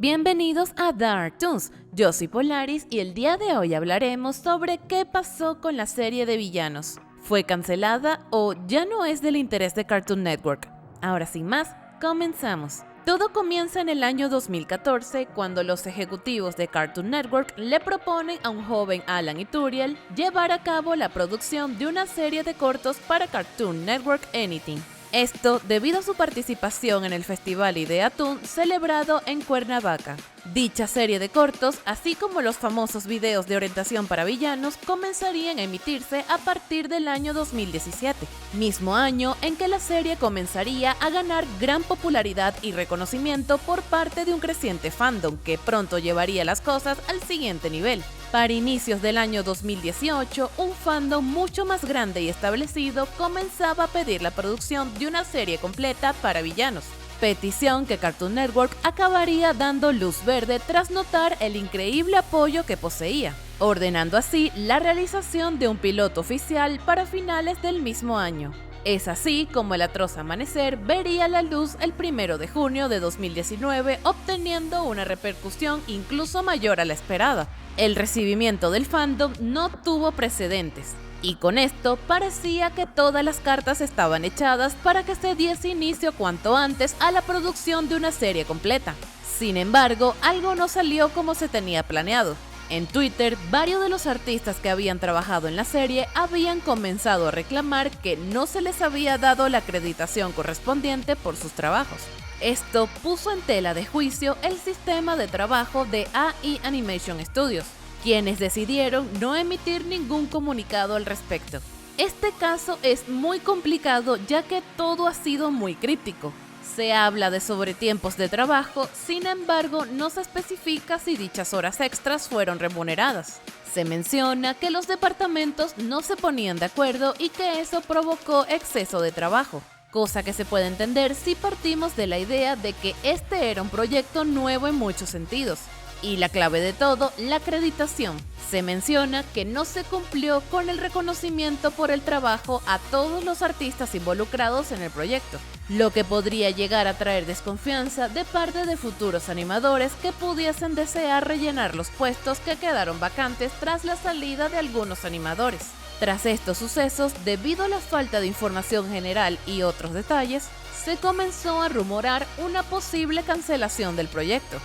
Bienvenidos a Dark Toons, yo soy Polaris y el día de hoy hablaremos sobre qué pasó con la serie de villanos. ¿Fue cancelada o ya no es del interés de Cartoon Network? Ahora sin más, comenzamos. Todo comienza en el año 2014 cuando los ejecutivos de Cartoon Network le proponen a un joven Alan Ituriel llevar a cabo la producción de una serie de cortos para Cartoon Network Anything. Esto debido a su participación en el Festival Idea Toon celebrado en Cuernavaca. Dicha serie de cortos, así como los famosos videos de orientación para villanos, comenzarían a emitirse a partir del año 2017, mismo año en que la serie comenzaría a ganar gran popularidad y reconocimiento por parte de un creciente fandom que pronto llevaría las cosas al siguiente nivel. Para inicios del año 2018, un fandom mucho más grande y establecido comenzaba a pedir la producción de una serie completa para villanos, petición que Cartoon Network acabaría dando luz verde tras notar el increíble apoyo que poseía, ordenando así la realización de un piloto oficial para finales del mismo año. Es así como El Atroz Amanecer vería la luz el 1 de junio de 2019, obteniendo una repercusión incluso mayor a la esperada. El recibimiento del fandom no tuvo precedentes, y con esto parecía que todas las cartas estaban echadas para que se diese inicio cuanto antes a la producción de una serie completa. Sin embargo, algo no salió como se tenía planeado. En Twitter, varios de los artistas que habían trabajado en la serie habían comenzado a reclamar que no se les había dado la acreditación correspondiente por sus trabajos. Esto puso en tela de juicio el sistema de trabajo de AI Animation Studios, quienes decidieron no emitir ningún comunicado al respecto. Este caso es muy complicado ya que todo ha sido muy críptico. Se habla de sobretiempos de trabajo, sin embargo no se especifica si dichas horas extras fueron remuneradas. Se menciona que los departamentos no se ponían de acuerdo y que eso provocó exceso de trabajo, cosa que se puede entender si partimos de la idea de que este era un proyecto nuevo en muchos sentidos. Y la clave de todo, la acreditación. Se menciona que no se cumplió con el reconocimiento por el trabajo a todos los artistas involucrados en el proyecto, lo que podría llegar a traer desconfianza de parte de futuros animadores que pudiesen desear rellenar los puestos que quedaron vacantes tras la salida de algunos animadores. Tras estos sucesos, debido a la falta de información general y otros detalles, se comenzó a rumorar una posible cancelación del proyecto.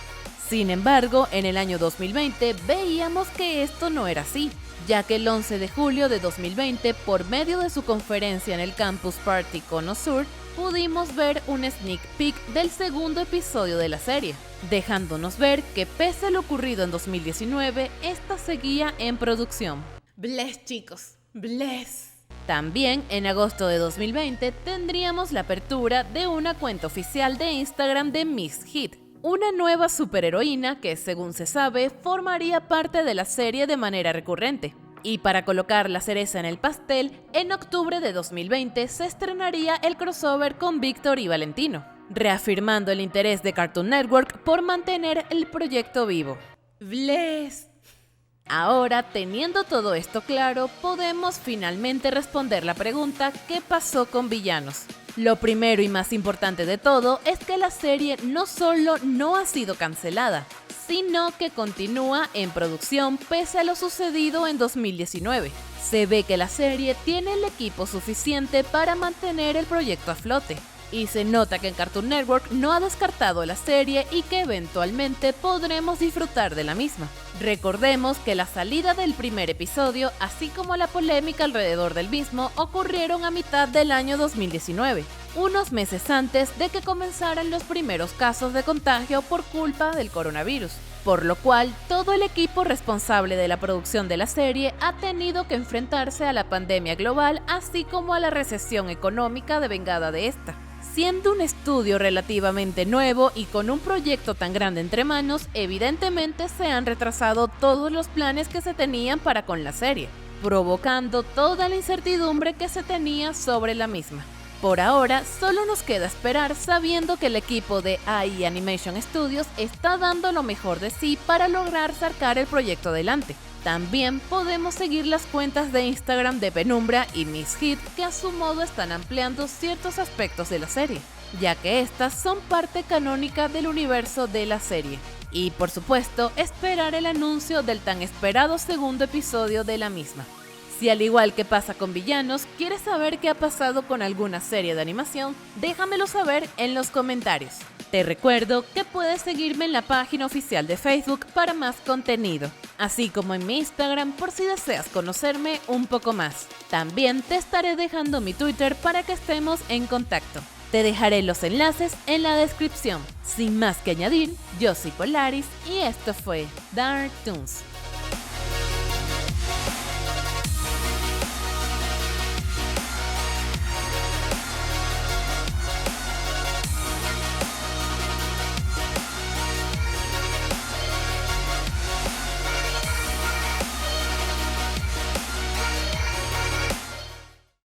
Sin embargo, en el año 2020 veíamos que esto no era así, ya que el 11 de julio de 2020, por medio de su conferencia en el Campus Party Cono Sur, pudimos ver un sneak peek del segundo episodio de la serie, dejándonos ver que pese a lo ocurrido en 2019, esta seguía en producción. Bless, chicos, bless. También en agosto de 2020 tendríamos la apertura de una cuenta oficial de Instagram de Miss Hit, una nueva superheroína que, según se sabe, formaría parte de la serie de manera recurrente. Y para colocar la cereza en el pastel, en octubre de 2020 se estrenaría el crossover con Víctor y Valentino, reafirmando el interés de Cartoon Network por mantener el proyecto vivo. Bless. Ahora, teniendo todo esto claro, podemos finalmente responder la pregunta ¿qué pasó con villanos? Lo primero y más importante de todo es que la serie no solo no ha sido cancelada, sino que continúa en producción pese a lo sucedido en 2019. Se ve que la serie tiene el equipo suficiente para mantener el proyecto a flote, y se nota que en Cartoon Network no ha descartado la serie y que eventualmente podremos disfrutar de la misma. Recordemos que la salida del primer episodio, así como la polémica alrededor del mismo, ocurrieron a mitad del año 2019, unos meses antes de que comenzaran los primeros casos de contagio por culpa del coronavirus, por lo cual todo el equipo responsable de la producción de la serie ha tenido que enfrentarse a la pandemia global, así como a la recesión económica devengada de esta. Siendo un estudio relativamente nuevo y con un proyecto tan grande entre manos, evidentemente se han retrasado todos los planes que se tenían para con la serie, provocando toda la incertidumbre que se tenía sobre la misma. Por ahora, solo nos queda esperar sabiendo que el equipo de AI Animation Studios está dando lo mejor de sí para lograr sacar el proyecto adelante. También podemos seguir las cuentas de Instagram de Penumbra y Miss Hit, que a su modo están ampliando ciertos aspectos de la serie, ya que estas son parte canónica del universo de la serie. Y por supuesto, esperar el anuncio del tan esperado segundo episodio de la misma. Si al igual que pasa con Villanos, quieres saber qué ha pasado con alguna serie de animación, déjamelo saber en los comentarios. Te recuerdo que puedes seguirme en la página oficial de Facebook para más contenido, así como en mi Instagram por si deseas conocerme un poco más. También te estaré dejando mi Twitter para que estemos en contacto. Te dejaré los enlaces en la descripción. Sin más que añadir, yo soy Polaris y esto fue Dark Toons.